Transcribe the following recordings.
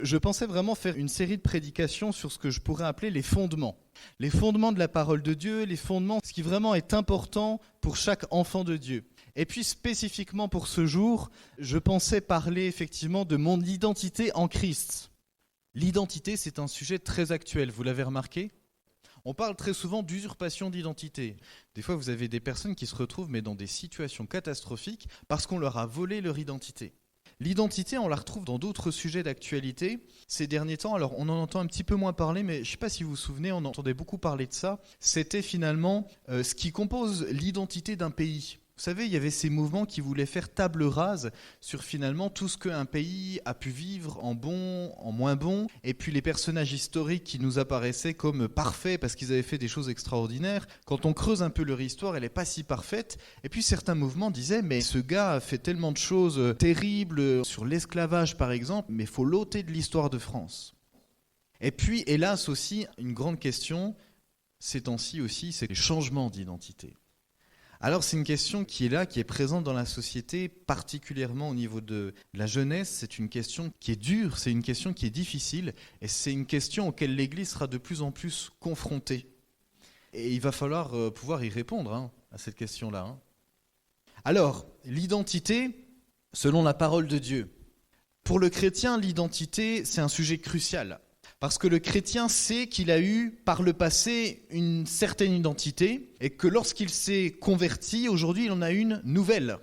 Je pensais vraiment faire une série de prédications sur ce que je pourrais appeler les fondements. Les fondements de la parole de Dieu, les fondements, ce qui vraiment est important pour chaque enfant de Dieu. Et puis spécifiquement pour ce jour, je pensais parler effectivement de mon identité en Christ. L'identité, c'est un sujet très actuel, vous l'avez remarqué ? On parle très souvent d'usurpation d'identité. Des fois, vous avez des personnes qui se retrouvent mais dans des situations catastrophiques parce qu'on leur a volé leur identité. L'identité, on la retrouve dans d'autres sujets d'actualité. Ces derniers temps, alors on en entend un petit peu moins parler, mais je ne sais pas si vous vous souvenez, on entendait beaucoup parler de ça. C'était finalement ce qui compose l'identité d'un pays. Vous savez, il y avait ces mouvements qui voulaient faire table rase sur finalement tout ce qu'un pays a pu vivre en bon, en moins bon, et puis les personnages historiques qui nous apparaissaient comme parfaits parce qu'ils avaient fait des choses extraordinaires. Quand on creuse un peu leur histoire, elle n'est pas si parfaite. Et puis certains mouvements disaient, mais ce gars a fait tellement de choses terribles sur l'esclavage par exemple, mais il faut l'ôter de l'histoire de France. Et puis, hélas aussi, une grande question, ces temps-ci aussi, c'est les changements d'identité. Alors c'est une question qui est là, qui est présente dans la société, particulièrement au niveau de la jeunesse. C'est une question qui est dure, c'est une question qui est difficile, et c'est une question auquel l'Église sera de plus en plus confrontée. Et il va falloir pouvoir y répondre à cette question-là. Alors, l'identité, selon la parole de Dieu. Pour le chrétien, l'identité, c'est un sujet crucial. Parce que le chrétien sait qu'il a eu par le passé une certaine identité et que lorsqu'il s'est converti, aujourd'hui il en a une nouvelle.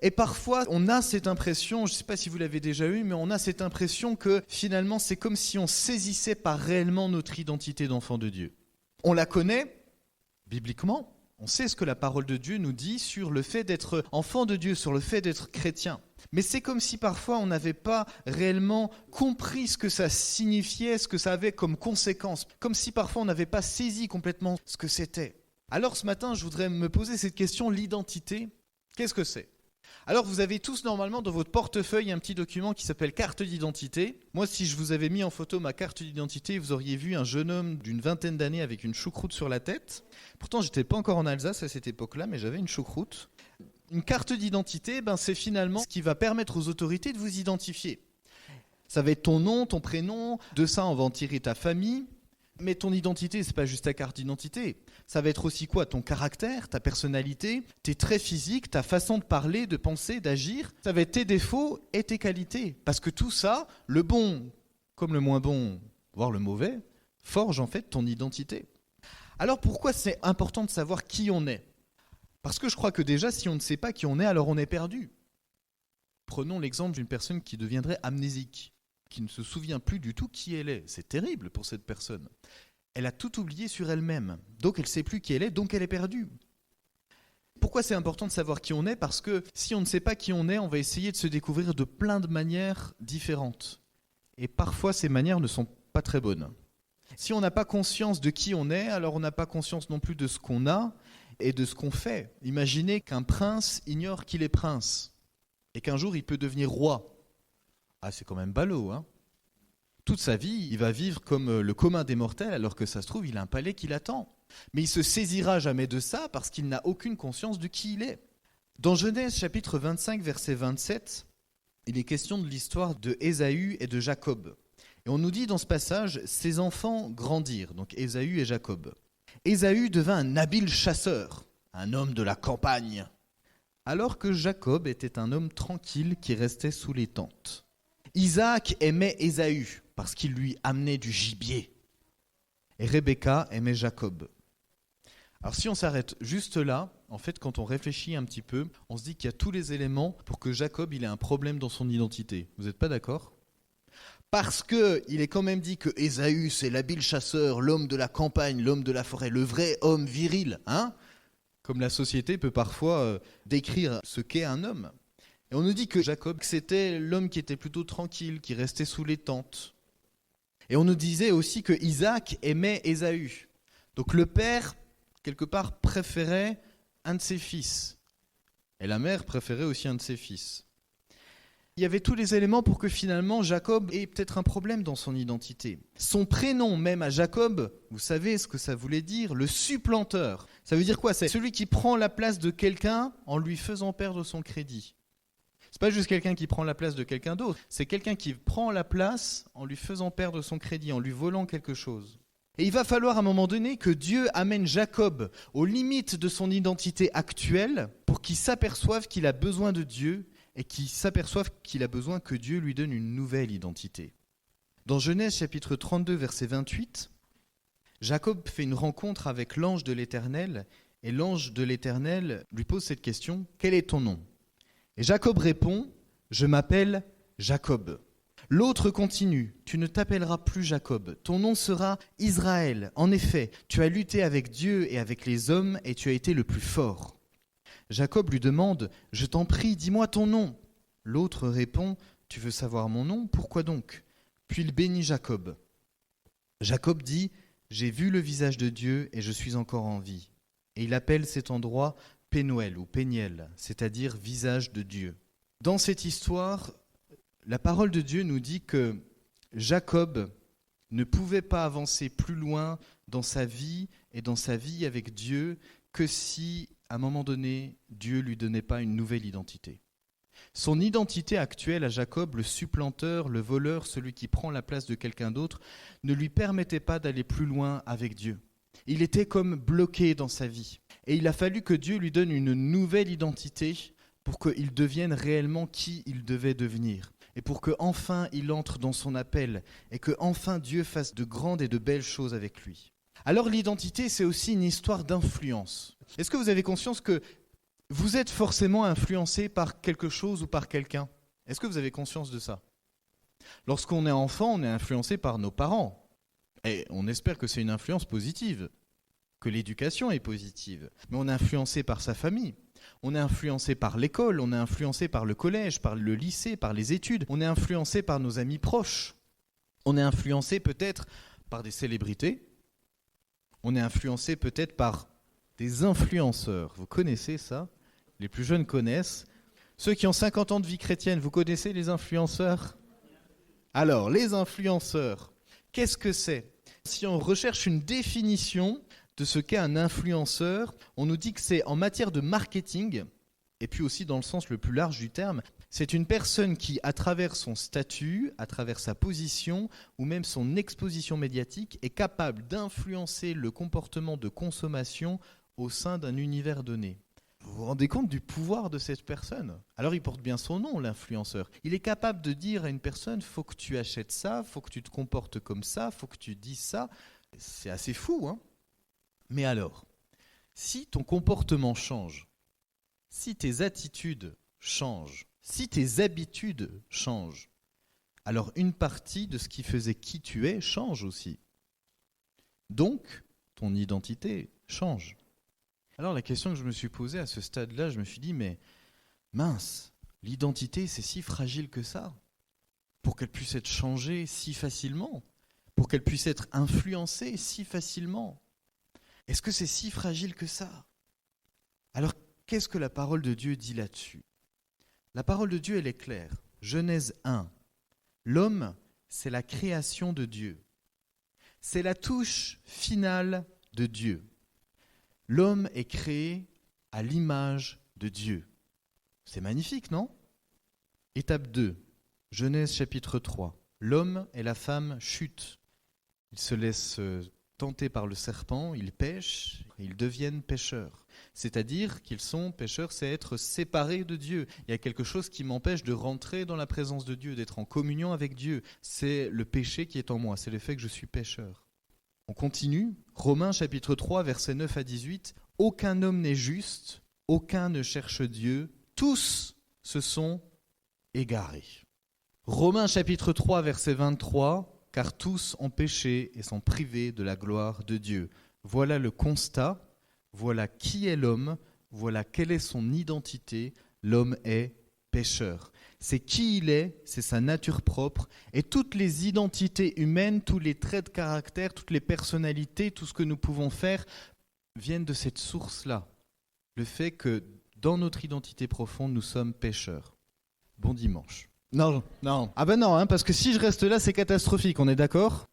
Et parfois on a cette impression, je ne sais pas si vous l'avez déjà eu, mais on a cette impression que finalement c'est comme si on saisissait pas réellement notre identité d'enfant de Dieu. On la connaît bibliquement, on sait ce que la parole de Dieu nous dit sur le fait d'être enfant de Dieu, sur le fait d'être chrétien. Mais c'est comme si parfois on n'avait pas réellement compris ce que ça signifiait, ce que ça avait comme conséquence. Comme si parfois on n'avait pas saisi complètement ce que c'était. Alors ce matin, je voudrais me poser cette question, l'identité, qu'est-ce que c'est ? Alors vous avez tous normalement dans votre portefeuille un petit document qui s'appelle carte d'identité. Moi, si je vous avais mis en photo ma carte d'identité, vous auriez vu un jeune homme d'une vingtaine d'années avec une choucroute sur la tête. Pourtant, j'étais pas encore en Alsace à cette époque-là, mais j'avais une choucroute. Une carte d'identité, c'est finalement ce qui va permettre aux autorités de vous identifier. Ça va être ton nom, ton prénom, de ça on va en tirer ta famille. Mais ton identité, c'est pas juste ta carte d'identité. Ça va être aussi quoi ? Ton caractère, ta personnalité, tes traits physiques, ta façon de parler, de penser, d'agir. Ça va être tes défauts et tes qualités. Parce que tout ça, le bon comme le moins bon, voire le mauvais, forge en fait ton identité. Alors pourquoi c'est important de savoir qui on est ? Parce que je crois que déjà, si on ne sait pas qui on est, alors on est perdu. Prenons l'exemple d'une personne qui deviendrait amnésique, qui ne se souvient plus du tout qui elle est. C'est terrible pour cette personne. Elle a tout oublié sur elle-même. Donc elle ne sait plus qui elle est, donc elle est perdue. Pourquoi c'est important de savoir qui on est ? Parce que si on ne sait pas qui on est, on va essayer de se découvrir de plein de manières différentes. Et parfois, ces manières ne sont pas très bonnes. Si on n'a pas conscience de qui on est, alors on n'a pas conscience non plus de ce qu'on a et de ce qu'on fait. Imaginez qu'un prince ignore qu'il est prince et qu'un jour il peut devenir roi. Ah, c'est quand même ballot, hein ? Toute sa vie, il va vivre comme le commun des mortels, alors que ça se trouve, il a un palais qui l'attend. Mais il se saisira jamais de ça parce qu'il n'a aucune conscience de qui il est. Dans Genèse chapitre 25, verset 27, il est question de l'histoire de Ésaü et de Jacob. Et on nous dit dans ce passage, ses enfants grandirent, donc Ésaü et Jacob. Ésaü devint un habile chasseur, un homme de la campagne, alors que Jacob était un homme tranquille qui restait sous les tentes. Isaac aimait Ésaü parce qu'il lui amenait du gibier. Et Rebecca aimait Jacob. Alors si on s'arrête juste là, en fait quand on réfléchit un petit peu, on se dit qu'il y a tous les éléments pour que Jacob il ait un problème dans son identité. Vous n'êtes pas d'accord ? Parce qu'il est quand même dit que Ésaü, c'est l'habile chasseur, l'homme de la campagne, l'homme de la forêt, le vrai homme viril, hein ? Comme la société peut parfois décrire ce qu'est un homme. Et on nous dit que Jacob, c'était l'homme qui était plutôt tranquille, qui restait sous les tentes. Et on nous disait aussi que Isaac aimait Ésaü. Donc le père, quelque part, préférait un de ses fils. Et la mère préférait aussi un de ses fils. Il y avait tous les éléments pour que finalement Jacob ait peut-être un problème dans son identité. Son prénom même à Jacob, vous savez ce que ça voulait dire ? Le supplanteur. Ça veut dire quoi ? C'est celui qui prend la place de quelqu'un en lui faisant perdre son crédit. C'est pas juste quelqu'un qui prend la place de quelqu'un d'autre, c'est quelqu'un qui prend la place en lui faisant perdre son crédit, en lui volant quelque chose. Et il va falloir à un moment donné que Dieu amène Jacob aux limites de son identité actuelle pour qu'il s'aperçoive qu'il a besoin de Dieu et qu'il s'aperçoive qu'il a besoin que Dieu lui donne une nouvelle identité. Dans Genèse chapitre 32, verset 28, Jacob fait une rencontre avec l'ange de l'Éternel et l'ange de l'Éternel lui pose cette question, « Quel est ton nom ?» Et Jacob répond, « Je m'appelle Jacob. » L'autre continue, « Tu ne t'appelleras plus Jacob, ton nom sera Israël. En effet, tu as lutté avec Dieu et avec les hommes et tu as été le plus fort. » Jacob lui demande, « Je t'en prie, dis-moi ton nom. » L'autre répond, « Tu veux savoir mon nom? Pourquoi donc ?» Puis il bénit Jacob. Jacob dit, « J'ai vu le visage de Dieu et je suis encore en vie. » Et il appelle cet endroit Pénuel ou Péniel, c'est-à-dire visage de Dieu. Dans cette histoire, la parole de Dieu nous dit que Jacob ne pouvait pas avancer plus loin dans sa vie et dans sa vie avec Dieu que si, à un moment donné, Dieu ne lui donnait pas une nouvelle identité. Son identité actuelle à Jacob, le supplanteur, le voleur, celui qui prend la place de quelqu'un d'autre, ne lui permettait pas d'aller plus loin avec Dieu. Il était comme bloqué dans sa vie. Et il a fallu que Dieu lui donne une nouvelle identité pour qu'il devienne réellement qui il devait devenir. Et pour qu'enfin il entre dans son appel et qu'enfin Dieu fasse de grandes et de belles choses avec lui. Alors l'identité, c'est aussi une histoire d'influence. Est-ce que vous avez conscience que vous êtes forcément influencé par quelque chose ou par quelqu'un? Est-ce que vous avez conscience de ça? Lorsqu'on est enfant, on est influencé par nos parents. Et on espère que c'est une influence positive, que l'éducation est positive. Mais on est influencé par sa famille, on est influencé par l'école, on est influencé par le collège, par le lycée, par les études, on est influencé par nos amis proches, on est influencé peut-être par des célébrités, on est influencé peut-être par des influenceurs. Vous connaissez ça? Les plus jeunes connaissent. Ceux qui ont 50 ans de vie chrétienne, vous connaissez les influenceurs? Alors, les influenceurs, qu'est-ce que c'est? Si on recherche une définition de ce qu'est un influenceur, on nous dit que c'est en matière de marketing, et puis aussi dans le sens le plus large du terme, c'est une personne qui, à travers son statut, à travers sa position, ou même son exposition médiatique, est capable d'influencer le comportement de consommation au sein d'un univers donné. Vous vous rendez compte du pouvoir de cette personne? Alors il porte bien son nom, l'influenceur. Il est capable de dire à une personne, faut que tu achètes ça, faut que tu te comportes comme ça, faut que tu dises ça. C'est assez fou, hein? Mais alors, si ton comportement change, si tes attitudes changent, si tes habitudes changent, alors une partie de ce qui faisait qui tu es change aussi. Donc, ton identité change. Alors la question que je me suis posée à ce stade-là, je me suis dit, mais mince, l'identité c'est si fragile que ça, pour qu'elle puisse être changée si facilement, pour qu'elle puisse être influencée si facilement. Est-ce que c'est si fragile que ça? Alors qu'est-ce que la parole de Dieu dit là-dessus? La parole de Dieu, elle est claire. Genèse 1. L'homme, c'est la création de Dieu. C'est la touche finale de Dieu. L'homme est créé à l'image de Dieu. C'est magnifique, non? Étape 2, Genèse chapitre 3. L'homme et la femme chutent. Ils se laissent tenter par le serpent, ils pêchent, et ils deviennent pécheurs. C'est-à-dire qu'ils sont pécheurs, c'est être séparés de Dieu. Il y a quelque chose qui m'empêche de rentrer dans la présence de Dieu, d'être en communion avec Dieu. C'est le péché qui est en moi, c'est le fait que je suis pécheur. On continue, Romains chapitre 3, versets 9 à 18. « Aucun homme n'est juste, aucun ne cherche Dieu, tous se sont égarés. » Romains chapitre 3, verset 23. « Car tous ont péché et sont privés de la gloire de Dieu. » Voilà le constat, voilà qui est l'homme, voilà quelle est son identité. L'homme est pécheur. C'est qui il est, c'est sa nature propre, et toutes les identités humaines, tous les traits de caractère, toutes les personnalités, tout ce que nous pouvons faire, viennent de cette source-là. Le fait que dans notre identité profonde, nous sommes pécheurs. Bon dimanche. Non. Ah ben non, parce que si je reste là, c'est catastrophique, on est d'accord?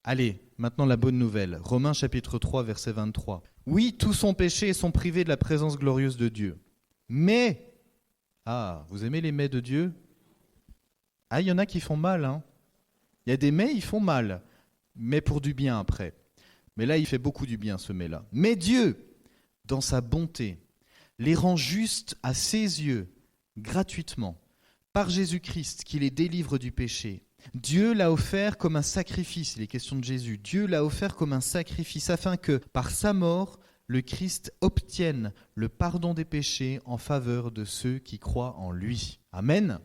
Allez, maintenant la bonne nouvelle. Romains chapitre 3, verset 23. « Oui, tous ont péché et sont privés de la présence glorieuse de Dieu. Mais, Ah, vous aimez les mets de Dieu? Ah, il y en a qui font mal, hein. Il y a des mets, ils font mal, mais pour du bien après. Mais là, il fait beaucoup du bien, ce mets-là. Mais Dieu, dans sa bonté, les rend justes à ses yeux, gratuitement, par Jésus-Christ, qui les délivre du péché. Dieu l'a offert comme un sacrifice, il est question de Jésus. Dieu l'a offert comme un sacrifice, afin que, par sa mort, le Christ obtienne le pardon des péchés en faveur de ceux qui croient en lui. Amen.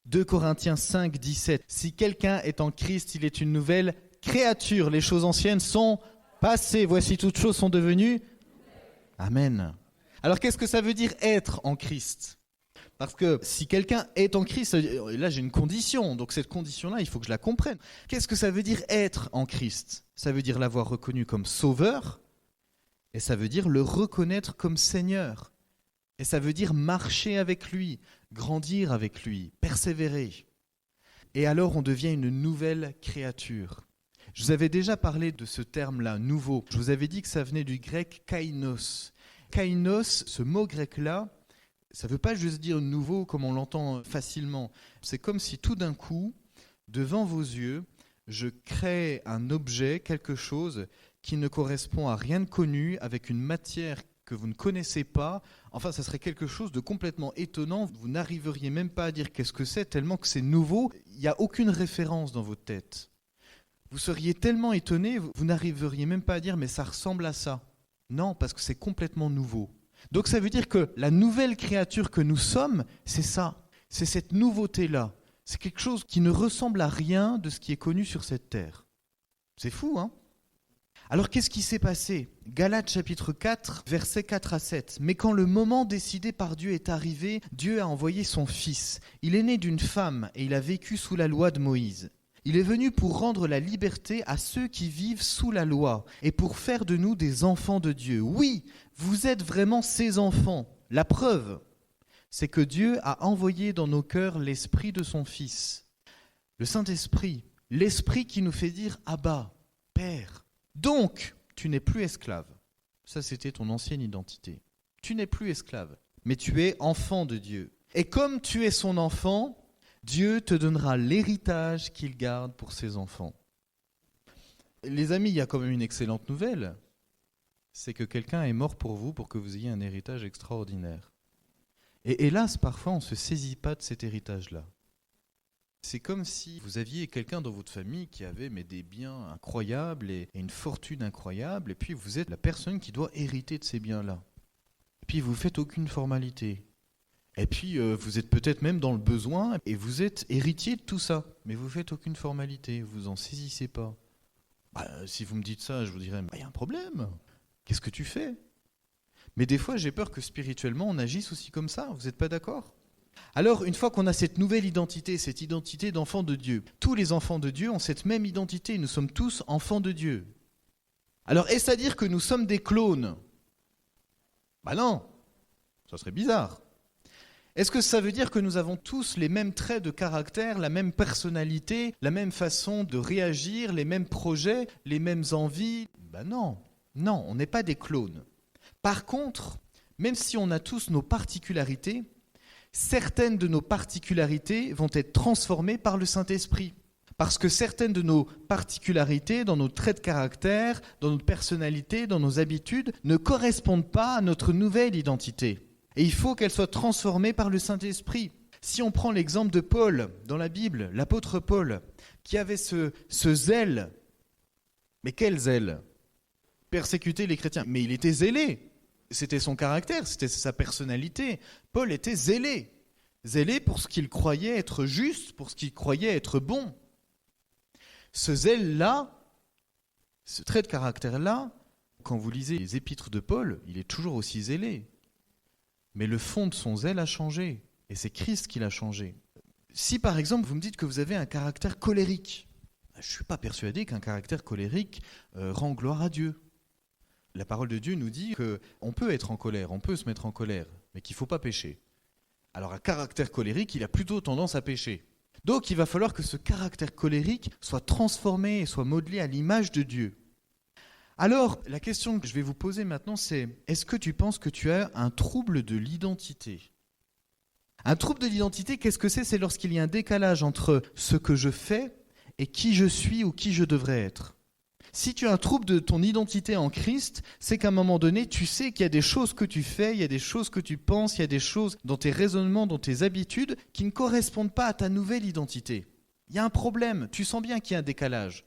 2 Corinthiens 5, 17. Si quelqu'un est en Christ, il est une nouvelle créature. Les choses anciennes sont passées. Voici, toutes choses sont devenues. Amen. Alors, qu'est-ce que ça veut dire être en Christ? Parce que si quelqu'un est en Christ, là j'ai une condition. Donc cette condition-là, il faut que je la comprenne. Qu'est-ce que ça veut dire être en Christ? Ça veut dire l'avoir reconnu comme sauveur. Et ça veut dire le reconnaître comme Seigneur. Et ça veut dire marcher avec lui, grandir avec lui, persévérer. Et alors on devient une nouvelle créature. Je vous avais déjà parlé de ce terme-là, nouveau. Je vous avais dit que ça venait du grec kainos. Kainos, ce mot grec-là, ça ne veut pas juste dire nouveau comme on l'entend facilement. C'est comme si tout d'un coup, devant vos yeux, je crée un objet, quelque chose qui ne correspond à rien de connu, avec une matière que vous ne connaissez pas. Enfin, ça serait quelque chose de complètement étonnant. Vous n'arriveriez même pas à dire qu'est-ce que c'est, tellement que c'est nouveau. Il n'y a aucune référence dans votre tête. Vous seriez tellement étonné, vous n'arriveriez même pas à dire mais ça ressemble à ça. Non, parce que c'est complètement nouveau. Donc ça veut dire que la nouvelle créature que nous sommes, c'est ça. C'est cette nouveauté-là. C'est quelque chose qui ne ressemble à rien de ce qui est connu sur cette terre. C'est fou, hein ? Alors qu'est-ce qui s'est passé? Galates chapitre 4, versets 4 à 7. Mais quand le moment décidé par Dieu est arrivé, Dieu a envoyé son Fils. Il est né d'une femme et il a vécu sous la loi de Moïse. Il est venu pour rendre la liberté à ceux qui vivent sous la loi et pour faire de nous des enfants de Dieu. Oui, vous êtes vraiment ses enfants. La preuve, c'est que Dieu a envoyé dans nos cœurs l'esprit de son Fils. Le Saint-Esprit, l'esprit qui nous fait dire « Abba, Père ». Donc, tu n'es plus esclave. Ça, c'était ton ancienne identité. Tu n'es plus esclave, mais tu es enfant de Dieu. Et comme tu es son enfant, Dieu te donnera l'héritage qu'il garde pour ses enfants. Les amis, il y a quand même une excellente nouvelle. C'est que quelqu'un est mort pour vous pour que vous ayez un héritage extraordinaire. Et hélas, parfois, on ne se saisit pas de cet héritage-là. C'est comme si vous aviez quelqu'un dans votre famille qui avait des biens incroyables et une fortune incroyable, et puis vous êtes la personne qui doit hériter de ces biens-là. Et puis vous ne faites aucune formalité. Et puis vous êtes peut-être même dans le besoin, et vous êtes héritier de tout ça, mais vous ne faites aucune formalité, vous en saisissez pas. Si vous me dites ça, je vous dirais, il y a un problème. Qu'est-ce que tu fais? Mais des fois, j'ai peur que spirituellement, on agisse aussi comme ça. Vous n'êtes pas d'accord? Alors, une fois qu'on a cette nouvelle identité, cette identité d'enfant de Dieu, tous les enfants de Dieu ont cette même identité, nous sommes tous enfants de Dieu. Alors, est-ce à dire que nous sommes des clones? Non, ça serait bizarre. Est-ce que ça veut dire que nous avons tous les mêmes traits de caractère, la même personnalité, la même façon de réagir, les mêmes projets, les mêmes envies? Non, on n'est pas des clones. Par contre, même si on a tous nos particularités, certaines de nos particularités vont être transformées par le Saint-Esprit. Parce que certaines de nos particularités, dans nos traits de caractère, dans notre personnalité, dans nos habitudes, ne correspondent pas à notre nouvelle identité. Et il faut qu'elles soient transformées par le Saint-Esprit. Si on prend l'exemple de Paul, dans la Bible, l'apôtre Paul, qui avait ce zèle. Mais quel zèle? Persécuter les chrétiens. Mais il était zélé. C'était son caractère, c'était sa personnalité. Paul était zélé. Zélé pour ce qu'il croyait être juste, pour ce qu'il croyait être bon. Ce zèle-là, ce trait de caractère-là, quand vous lisez les épîtres de Paul, il est toujours aussi zélé. Mais le fond de son zèle a changé, et c'est Christ qui l'a changé. Si par exemple vous me dites que vous avez un caractère colérique, je ne suis pas persuadé qu'un caractère colérique rend gloire à Dieu. La parole de Dieu nous dit qu'on peut être en colère, on peut se mettre en colère, mais qu'il ne faut pas pécher. Alors un caractère colérique, il a plutôt tendance à pécher. Donc il va falloir que ce caractère colérique soit transformé et soit modelé à l'image de Dieu. Alors, la question que je vais vous poser maintenant, c'est est-ce que tu penses que tu as un trouble de l'identité? Un trouble de l'identité, qu'est-ce que c'est ? C'est lorsqu'il y a un décalage entre ce que je fais et qui je suis ou qui je devrais être. Si tu as un trouble de ton identité en Christ, c'est qu'à un moment donné, tu sais qu'il y a des choses que tu fais, il y a des choses que tu penses, il y a des choses dans tes raisonnements, dans tes habitudes qui ne correspondent pas à ta nouvelle identité. Il y a un problème, tu sens bien qu'il y a un décalage.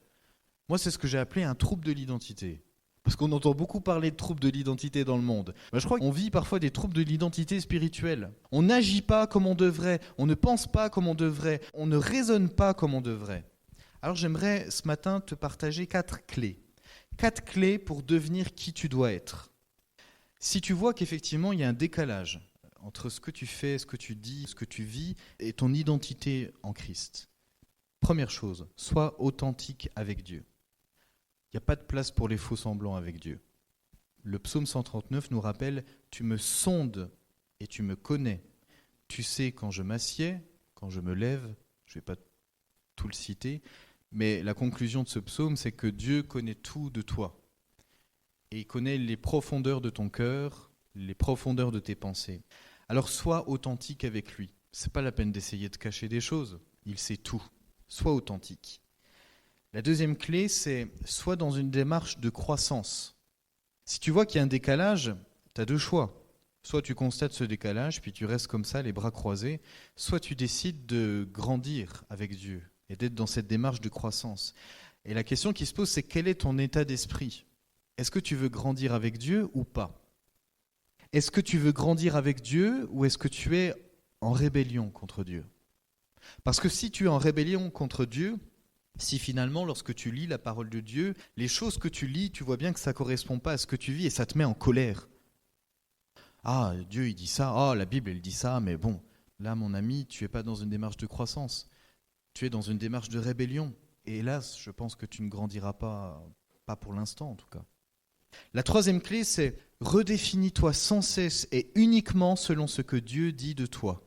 Moi, c'est ce que j'ai appelé un trouble de l'identité. Parce qu'on entend beaucoup parler de troubles de l'identité dans le monde. Je crois qu'on vit parfois des troubles de l'identité spirituelle. On n'agit pas comme on devrait, on ne pense pas comme on devrait, on ne raisonne pas comme on devrait. Alors j'aimerais ce matin te partager 4 clés. 4 clés pour devenir qui tu dois être. Si tu vois qu'effectivement il y a un décalage entre ce que tu fais, ce que tu dis, ce que tu vis et ton identité en Christ. Première chose, sois authentique avec Dieu. Il n'y a pas de place pour les faux semblants avec Dieu. Le psaume 139 nous rappelle « Tu me sondes et tu me connais. Tu sais quand je m'assieds, quand je me lève. » Je ne vais pas tout le citer, mais la conclusion de ce psaume, c'est que Dieu connaît tout de toi. Et il connaît les profondeurs de ton cœur, les profondeurs de tes pensées. Alors sois authentique avec lui. Ce n'est pas la peine d'essayer de cacher des choses. Il sait tout. Sois authentique. La deuxième clé, c'est sois dans une démarche de croissance. Si tu vois qu'il y a un décalage, tu as 2 choix. Soit tu constates ce décalage, puis tu restes comme ça, les bras croisés, soit tu décides de grandir avec Dieu et d'être dans cette démarche de croissance. Et la question qui se pose, c'est quel est ton état d'esprit ? Est-ce que tu veux grandir avec Dieu ou pas ? Est-ce que tu veux grandir avec Dieu ou est-ce que tu es en rébellion contre Dieu ? Parce que si tu es en rébellion contre Dieu, si finalement, lorsque tu lis la parole de Dieu, les choses que tu lis, tu vois bien que ça ne correspond pas à ce que tu vis et ça te met en colère. Ah, Dieu, il dit ça. Ah, la Bible, elle dit ça. Mais bon, là, mon ami, tu n'es pas dans une démarche de croissance. Tu es dans une démarche de rébellion. Et hélas, je pense que tu ne grandiras pas pour l'instant en tout cas. La troisième clé, c'est redéfinis-toi sans cesse et uniquement selon ce que Dieu dit de toi.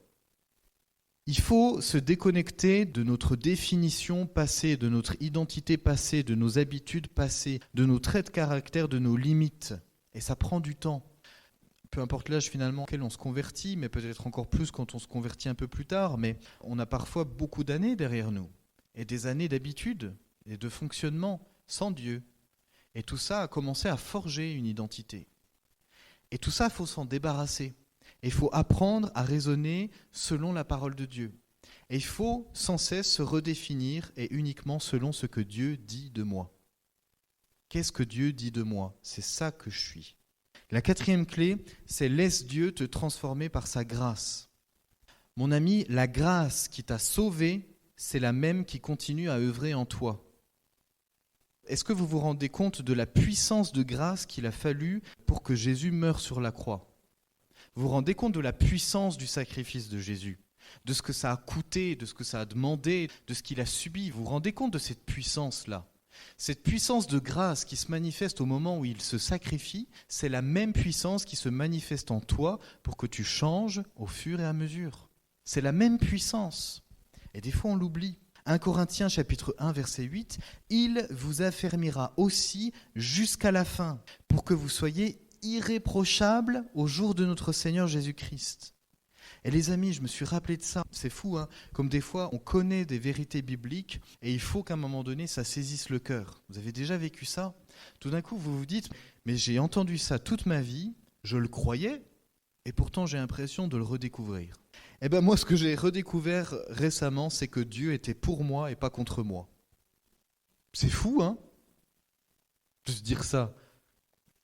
Il faut se déconnecter de notre définition passée, de notre identité passée, de nos habitudes passées, de nos traits de caractère, de nos limites. Et ça prend du temps. Peu importe l'âge finalement auquel on se convertit, mais peut-être encore plus quand on se convertit un peu plus tard, mais on a parfois beaucoup d'années derrière nous, et des années d'habitude et de fonctionnement sans Dieu. Et tout ça a commencé à forger une identité. Et tout ça, il faut s'en débarrasser. Et il faut apprendre à raisonner selon la parole de Dieu. Et il faut sans cesse se redéfinir et uniquement selon ce que Dieu dit de moi. Qu'est-ce que Dieu dit de moi ? C'est ça que je suis. La 4e clé, c'est laisse Dieu te transformer par sa grâce. Mon ami, la grâce qui t'a sauvé, c'est la même qui continue à œuvrer en toi. Est-ce que vous vous rendez compte de la puissance de grâce qu'il a fallu pour que Jésus meure sur la croix ? Vous vous rendez compte de la puissance du sacrifice de Jésus, de ce que ça a coûté, de ce que ça a demandé, de ce qu'il a subi. Vous vous rendez compte de cette puissance-là ? Cette puissance de grâce qui se manifeste au moment où il se sacrifie, c'est la même puissance qui se manifeste en toi pour que tu changes au fur et à mesure. C'est la même puissance. Et des fois on l'oublie. 1 Corinthiens chapitre 1 verset 8, « Il vous affermira aussi jusqu'à la fin, pour que vous soyez irréprochables au jour de notre Seigneur Jésus-Christ. » Et les amis, je me suis rappelé de ça. C'est fou, hein ? Comme des fois, on connaît des vérités bibliques et il faut qu'à un moment donné, ça saisisse le cœur. Vous avez déjà vécu ça ? Tout d'un coup, vous vous dites, mais j'ai entendu ça toute ma vie, je le croyais, et pourtant j'ai l'impression de le redécouvrir. Eh bien moi, ce que j'ai redécouvert récemment, c'est que Dieu était pour moi et pas contre moi. C'est fou, hein ? De se dire ça.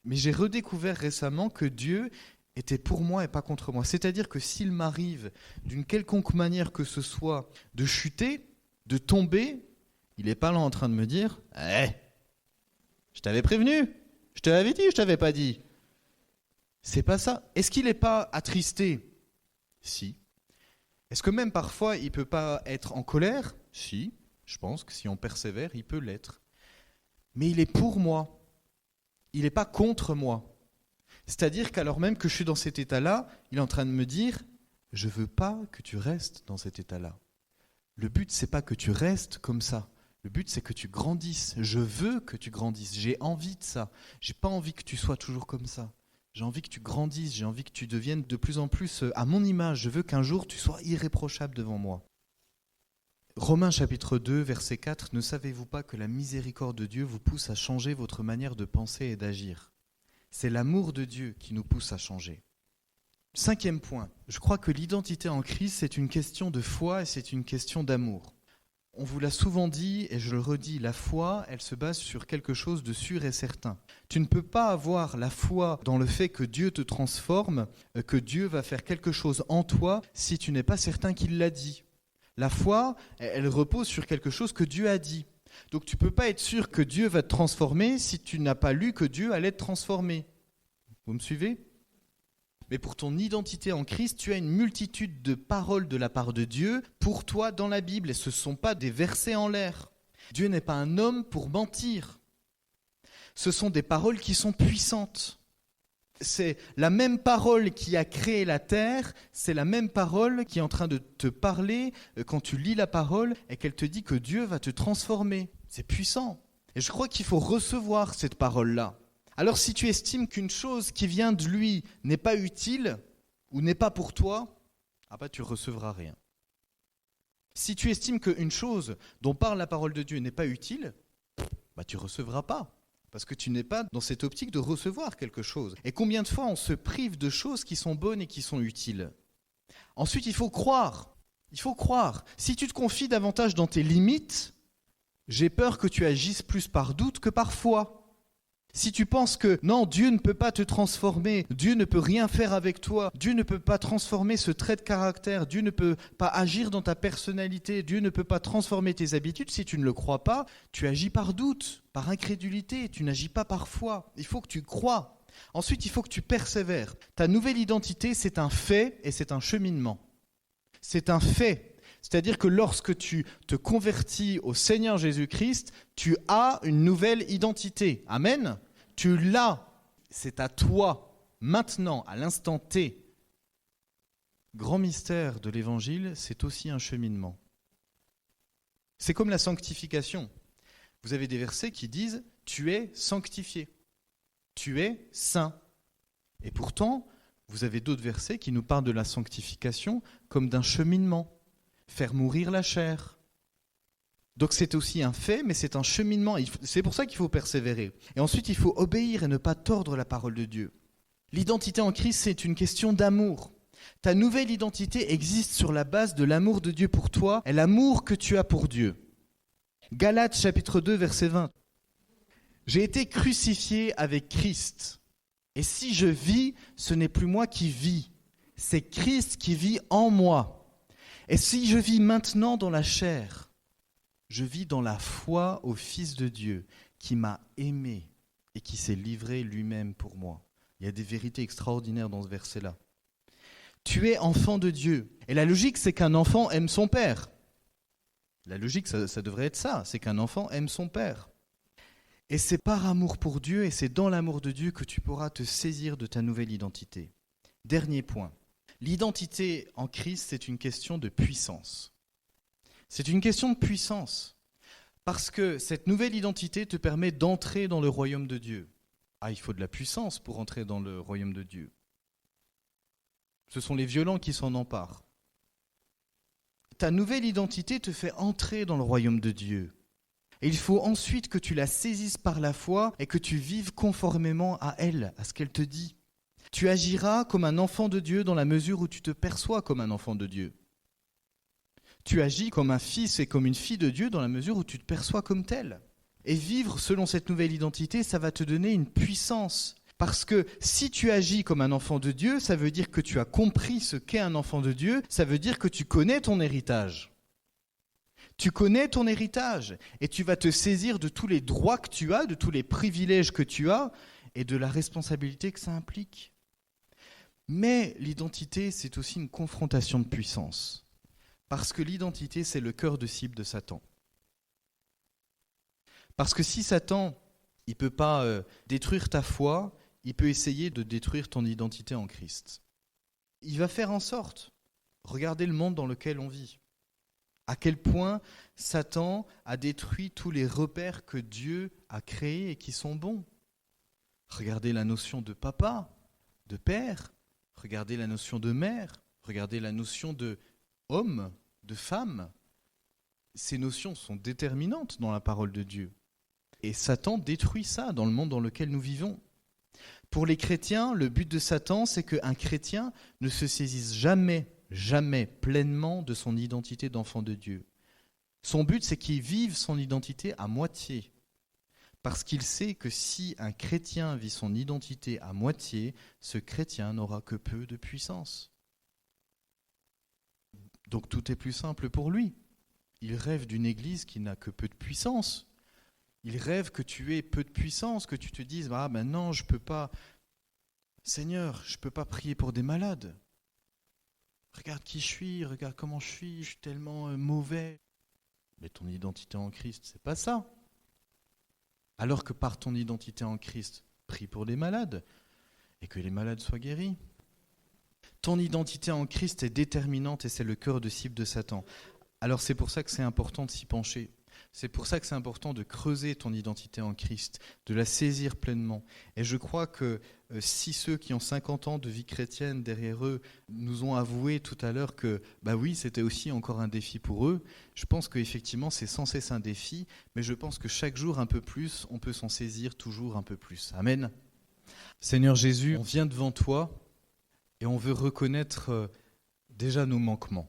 Mais j'ai redécouvert récemment que Dieu était pour moi et pas contre moi. C'est-à-dire que s'il m'arrive d'une quelconque manière que ce soit de chuter, de tomber, il n'est pas là en train de me dire « je t'avais prévenu, je te l'avais dit, je t'avais pas dit ». C'est pas ça. Est-ce qu'il n'est pas attristé ? Si. Est-ce que même parfois il ne peut pas être en colère ? Si. Je pense que si on persévère, il peut l'être. Mais il est pour moi. Il n'est pas contre moi. C'est-à-dire qu'alors même que je suis dans cet état-là, il est en train de me dire « Je ne veux pas que tu restes dans cet état-là. Le but, ce n'est pas que tu restes comme ça. Le but, c'est que tu grandisses. Je veux que tu grandisses. J'ai envie de ça. Je n'ai pas envie que tu sois toujours comme ça. J'ai envie que tu grandisses, j'ai envie que tu deviennes de plus en plus à mon image. Je veux qu'un jour tu sois irréprochable devant moi. Romains chapitre 2, verset 4, « Ne savez-vous pas que la miséricorde de Dieu vous pousse à changer votre manière de penser et d'agir ?» C'est l'amour de Dieu qui nous pousse à changer. 5e point, je crois que l'identité en Christ, c'est une question de foi et c'est une question d'amour. On vous l'a souvent dit, et je le redis, la foi, elle se base sur quelque chose de sûr et certain. Tu ne peux pas avoir la foi dans le fait que Dieu te transforme, que Dieu va faire quelque chose en toi, si tu n'es pas certain qu'il l'a dit. La foi, elle repose sur quelque chose que Dieu a dit. Donc tu ne peux pas être sûr que Dieu va te transformer si tu n'as pas lu que Dieu allait te transformer. Vous me suivez ? Mais pour ton identité en Christ, tu as une multitude de paroles de la part de Dieu pour toi dans la Bible. Et ce ne sont pas des versets en l'air. Dieu n'est pas un homme pour mentir. Ce sont des paroles qui sont puissantes. C'est la même parole qui a créé la terre, c'est la même parole qui est en train de te parler quand tu lis la parole et qu'elle te dit que Dieu va te transformer. C'est puissant. Et je crois qu'il faut recevoir cette parole-là. Alors si tu estimes qu'une chose qui vient de lui n'est pas utile ou n'est pas pour toi, tu ne recevras rien. Si tu estimes qu'une chose dont parle la parole de Dieu n'est pas utile, tu ne recevras pas. Parce que tu n'es pas dans cette optique de recevoir quelque chose. Et combien de fois on se prive de choses qui sont bonnes et qui sont utiles ? Ensuite, il faut croire. Il faut croire. Si tu te confies davantage dans tes limites, j'ai peur que tu agisses plus par doute que par foi. Si tu penses que non, Dieu ne peut pas te transformer, Dieu ne peut rien faire avec toi, Dieu ne peut pas transformer ce trait de caractère, Dieu ne peut pas agir dans ta personnalité, Dieu ne peut pas transformer tes habitudes, si tu ne le crois pas, tu agis par doute, par incrédulité, tu n'agis pas par foi. Il faut que tu crois. Ensuite, il faut que tu persévères. Ta nouvelle identité, c'est un fait et c'est un cheminement. C'est un fait. C'est-à-dire que lorsque tu te convertis au Seigneur Jésus-Christ, tu as une nouvelle identité. Amen. Tu l'as. C'est à toi, maintenant, à l'instant T. Grand mystère de l'Évangile, c'est aussi un cheminement. C'est comme la sanctification. Vous avez des versets qui disent « Tu es sanctifié »,« Tu es saint ». Et pourtant, vous avez d'autres versets qui nous parlent de la sanctification comme d'un cheminement. Faire mourir la chair. Donc c'est aussi un fait, mais c'est un cheminement. C'est pour ça qu'il faut persévérer. Et ensuite, il faut obéir et ne pas tordre la parole de Dieu. L'identité en Christ, c'est une question d'amour. Ta nouvelle identité existe sur la base de l'amour de Dieu pour toi et l'amour que tu as pour Dieu. Galates chapitre 2, verset 20. « J'ai été crucifié avec Christ. Et si je vis, ce n'est plus moi qui vis. C'est Christ qui vit en moi. Et si je vis maintenant dans la chair, je vis dans la foi au Fils de Dieu qui m'a aimé et qui s'est livré lui-même pour moi. » Il y a des vérités extraordinaires dans ce verset-là. Tu es enfant de Dieu. Et la logique, c'est qu'un enfant aime son père. La logique, ça devrait être ça, c'est qu'un enfant aime son père. Et c'est par amour pour Dieu et c'est dans l'amour de Dieu que tu pourras te saisir de ta nouvelle identité. Dernier point. L'identité en Christ, c'est une question de puissance. C'est une question de puissance. Parce que cette nouvelle identité te permet d'entrer dans le royaume de Dieu. Il faut de la puissance pour entrer dans le royaume de Dieu. Ce sont les violents qui s'en emparent. Ta nouvelle identité te fait entrer dans le royaume de Dieu. Et il faut ensuite que tu la saisisses par la foi et que tu vives conformément à elle, à ce qu'elle te dit. Tu agiras comme un enfant de Dieu dans la mesure où tu te perçois comme un enfant de Dieu. Tu agis comme un fils et comme une fille de Dieu dans la mesure où tu te perçois comme tel. Et vivre selon cette nouvelle identité, ça va te donner une puissance. Parce que si tu agis comme un enfant de Dieu, ça veut dire que tu as compris ce qu'est un enfant de Dieu, ça veut dire que tu connais ton héritage. Tu connais ton héritage et tu vas te saisir de tous les droits que tu as, de tous les privilèges que tu as et de la responsabilité que ça implique. Mais l'identité, c'est aussi une confrontation de puissance. Parce que l'identité, c'est le cœur de cible de Satan. Parce que si Satan, il ne peut pas détruire ta foi, il peut essayer de détruire ton identité en Christ. Il va faire en sorte, regardez le monde dans lequel on vit, à quel point Satan a détruit tous les repères que Dieu a créés et qui sont bons. Regardez la notion de papa. de père, regardez la notion de mère, regardez la notion de homme, de femme. Ces notions sont déterminantes dans la parole de Dieu. Et Satan détruit ça dans le monde dans lequel nous vivons. Pour les chrétiens, le but de Satan, c'est qu'un chrétien ne se saisisse jamais pleinement de son identité d'enfant de Dieu. Son but, c'est qu'il vive son identité à moitié. Parce qu'il sait que si un chrétien vit son identité à moitié, ce chrétien n'aura que peu de puissance. Donc tout est plus simple pour lui. Il rêve d'une église qui n'a que peu de puissance. Il rêve que tu aies peu de puissance, que tu te dises « Ah ben non, je ne peux pas, Seigneur, je ne peux pas prier pour des malades. Regarde qui je suis, regarde comment je suis tellement mauvais. » Mais ton identité en Christ, c'est pas ça. Alors que par ton identité en Christ, prie pour des malades et que les malades soient guéris. Ton identité en Christ est déterminante et c'est le cœur de cible de Satan. Alors c'est pour ça que c'est important de s'y pencher. C'est pour ça que c'est important de creuser ton identité en Christ, de la saisir pleinement. Et je crois que si ceux qui ont 50 ans de vie chrétienne derrière eux nous ont avoué tout à l'heure que bah oui, c'était aussi encore un défi pour eux, je pense qu'effectivement c'est sans cesse un défi, mais je pense que chaque jour un peu plus, on peut s'en saisir toujours un peu plus. Amen. Seigneur Jésus, on vient devant toi et on veut reconnaître déjà nos manquements.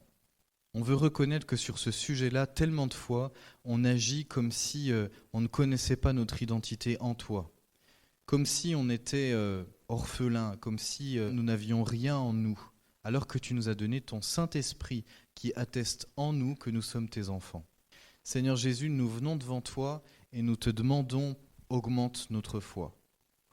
On veut reconnaître que sur ce sujet-là, tellement de fois, on agit comme si on ne connaissait pas notre identité en toi. Comme si on était orphelin, comme si nous n'avions rien en nous, alors que tu nous as donné ton Saint-Esprit qui atteste en nous que nous sommes tes enfants. Seigneur Jésus, nous venons devant toi et nous te demandons, augmente notre foi.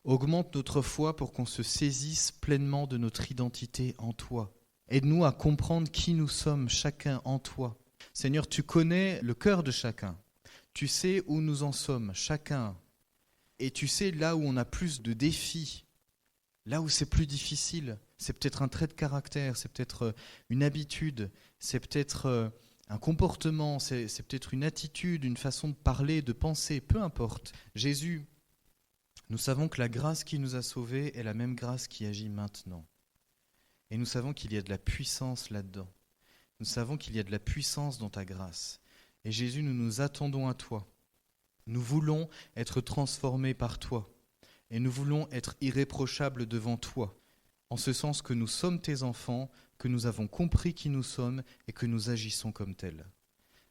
Augmente notre foi pour qu'on se saisisse pleinement de notre identité en toi. Aide-nous à comprendre qui nous sommes chacun en toi. Seigneur, tu connais le cœur de chacun. Tu sais où nous en sommes chacun. Et tu sais là où on a plus de défis, là où c'est plus difficile. C'est peut-être un trait de caractère, c'est peut-être une habitude, c'est peut-être un comportement, c'est peut-être une attitude, une façon de parler, de penser, peu importe. Jésus, nous savons que la grâce qui nous a sauvés est la même grâce qui agit maintenant. Et nous savons qu'il y a de la puissance là-dedans. Nous savons qu'il y a de la puissance dans ta grâce. Et Jésus, nous nous attendons à toi. Nous voulons être transformés par toi. Et nous voulons être irréprochables devant toi. En ce sens que nous sommes tes enfants, que nous avons compris qui nous sommes et que nous agissons comme tels.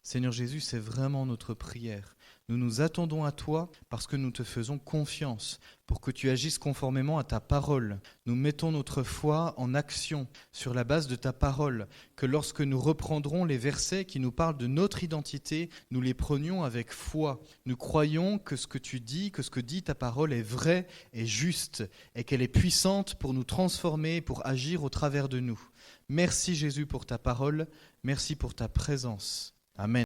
Seigneur Jésus, c'est vraiment notre prière. Nous nous attendons à toi parce que nous te faisons confiance pour que tu agisses conformément à ta parole. Nous mettons notre foi en action sur la base de ta parole, que lorsque nous reprendrons les versets qui nous parlent de notre identité, nous les prenions avec foi. Nous croyons que ce que tu dis, que ce que dit ta parole est vrai et juste et qu'elle est puissante pour nous transformer, pour agir au travers de nous. Merci Jésus pour ta parole, merci pour ta présence. Amen.